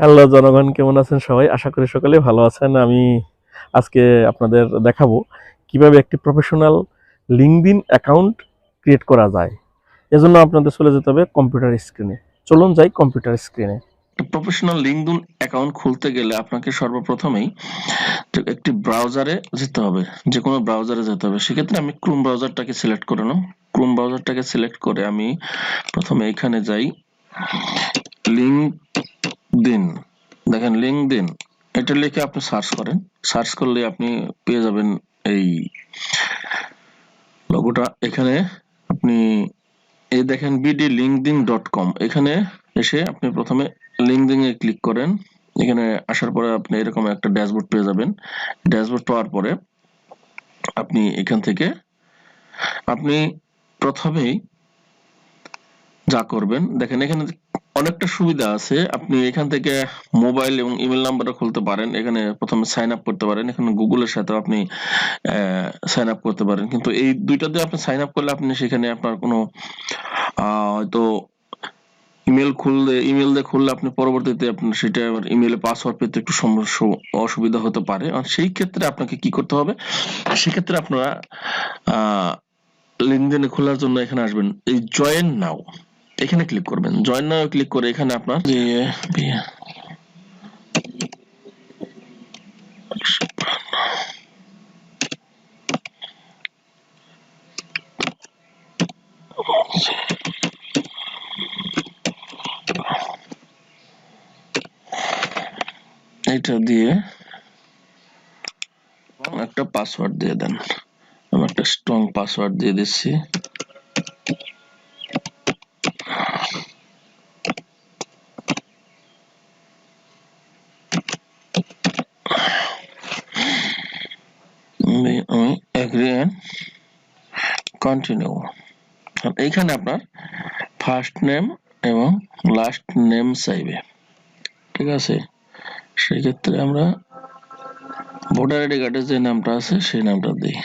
Hello জনগণ, কেমন আছেন সবাই? আশা করি সকলে ভালো আছেন। আমি আজকে আপনাদের দেখাবো কিভাবে একটি প্রফেশনাল লিঙ্কডইন অ্যাকাউন্ট ক্রিয়েট করা যায়। এজন্য আপনাদের চলে যেতে হবে কম্পিউটার স্ক্রিনে। চলুন যাই কম্পিউটার স্ক্রিনে। প্রফেশনাল লিঙ্কডইন অ্যাকাউন্ট খুলতে গেলে আপনাকে সর্বপ্রথমেই একটি ব্রাউজারে যেতে হবে, যে কোনো ব্রাউজারে যেতে হবে। সেক্ষেত্রে আমি ক্রোম ব্রাউজারটাকে সিলেক্ট করে নিলাম। ক্রোম ব্রাউজারটাকে সিলেক্ট করে আমি প্রথমে এখানে যাই, লিঙ্কডইন, দেখেন লিঙ্কডইন এটা লিখে আপনি সার্চ করেন। সার্চ করলে আপনি পেয়ে যাবেন এই লোগোটা। এখানে আপনি এই দেখেন bdlinkedin.com, এখানে এসে আপনি প্রথমে লিঙ্কডইন এ ক্লিক করেন। এখানে আসার পরে আপনি এরকম একটা ড্যাশবোর্ড পেয়ে যাবেন। ড্যাশবোর্ড পাওয়ার পরে আপনি এখান থেকে আপনি প্রথমেই যা করবেন, দেখেন এখানে অনেকটা সুবিধা আছে। আপনি এখান থেকে মোবাইল এবং ইমেল নাম্বারও খুলতে পারেন। এখানে প্রথমে সাইন আপ করতে পারেন। এখানে গুগলের সাথে আপনি সাইন আপ করতে পারেন, কিন্তু এই দুইটাতে আপনি সাইন আপ করলে আপনি সেখানে আপনার কোনো হয়তো ইমেল দিয়ে খুললে আপনি পরবর্তীতে আপনার সেটা ইমেলে পাসওয়ার্ড পেতে একটু সমস্যা অসুবিধা হতে পারে। আর সেই ক্ষেত্রে আপনাকে কি করতে হবে, সেক্ষেত্রে আপনারা লিঙ্কডইনে খোলার জন্য এখানে আসবেন, এই জয়েন নাও এখানে ক্লিক করবেন। জয়েন নাও ক্লিক করে এখানে আপনার এটা দিয়ে একটা পাসওয়ার্ড দিয়ে দেন। আমি একটা স্ট্রং পাসওয়ার্ড দিয়ে দিচ্ছি। আমি এগ্রি এন্ড কন্টিনিউ। এইখানে আপনার ফার্স্ট নেম এবং লাস্ট নেম চাইবে, ঠিক আছে? সেই ক্ষেত্রে আমরা ভোটার আইডি কার্ডে যে নামটা আছে সেই নামটা দিই।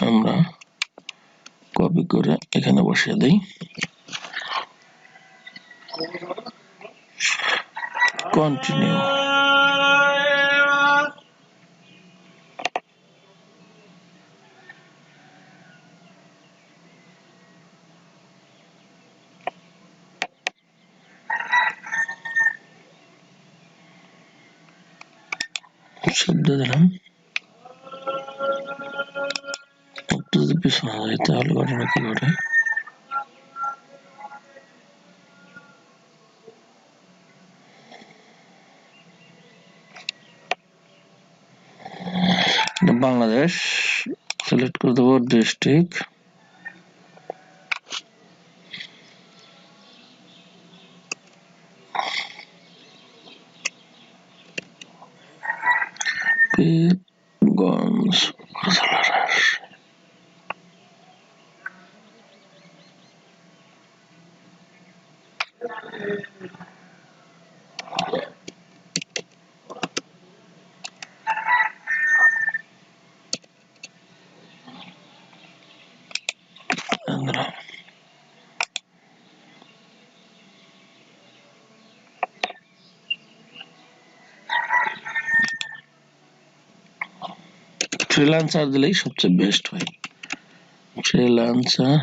আমরা কপি করে এখানে বসিয়ে দিই। কন্টিনিউ। শব্দ দিলাম। একটু যদি পিছনে যাই তাহলে ঘটনা কি ঘটে। বাংলাদেশ সিলেক্ট করে দেবো, ডিস্ট্রিক্ট পীরগঞ্জ উপজেলার। ফ্রিল্যান্সার দিলেই সবচেয়ে বেস্ট হয়। Freelancer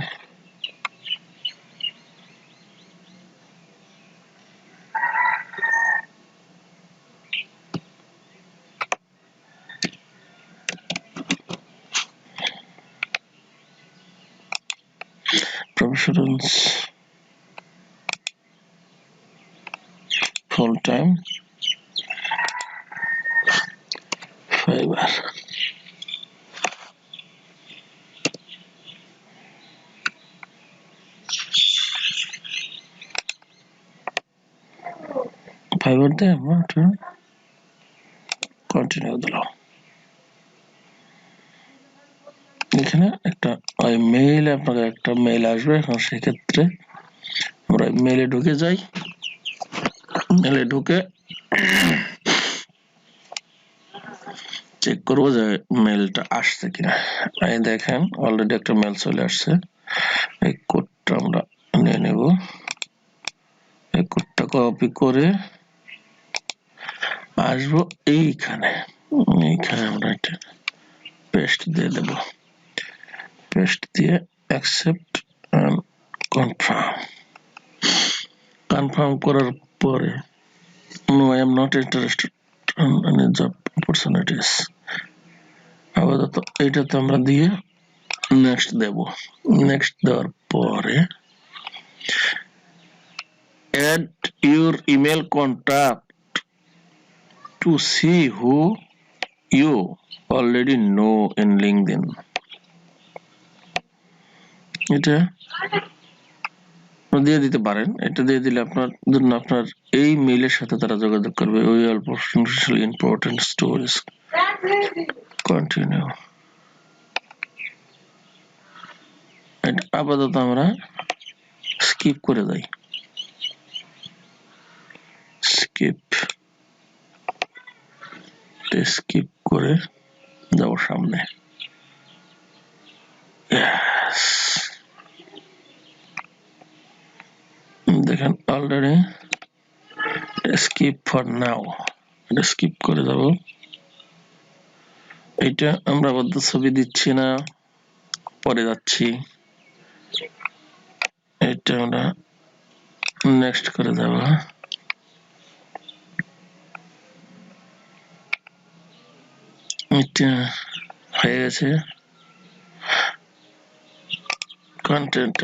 professionals full time Fiverr। Fibre দিয়ে আমরা কন্টিনিউ দিলাম। এখানে একটা মেইল, আপনাকে একটা মেইল আসবে। এখন সেক্ষেত্রে আমরা মেইলে ঢুকে যাই। মেইলে ঢুকে চেক করবো যে মেলটা আসছে কিনা। এই দেখেন অলরেডি একটা মেল চলে আসছে। এই কোডটা আমরা নিয়ে নেব, এই কোডটা কপি করে আসবো এইখানে আমরা এটা পেস্ট দিয়ে দেব, পেস্ট দিয়ে অ্যাকসেপ্ট এন্ড কনফার্ম করার পরে no I am not interested in any job opportunities, আপাতত এইটাতে আমরা দিয়ে নেক্সট দেব। নেক্সট দেওয়ার পরে add your email contact to see who you already know in LinkedIn. এটা দিয়ে দিতে পারেন। এটা দিয়ে দিলে আপনার জন্য আপনার এই মেইলের সাথে তারা যোগাযোগ করবে। ওই অল্প ইম্পর্টেন্ট স্টোরিজ কন্টিনিউ। এটা আপাতত আমরা স্কিপ করে যাই, স্কিপ করে যাও সামনে। দেখেন অলরেডি স্কিপ ফর নাও, এটা স্কিপ করে যাব। এটা আমরা বদ্ধ ছবি দিচ্ছি না, পরে যাচ্ছি। এটা আমরা নেক্সট করে যাব। এটা হয়ে গেছে কন্টেন্ট।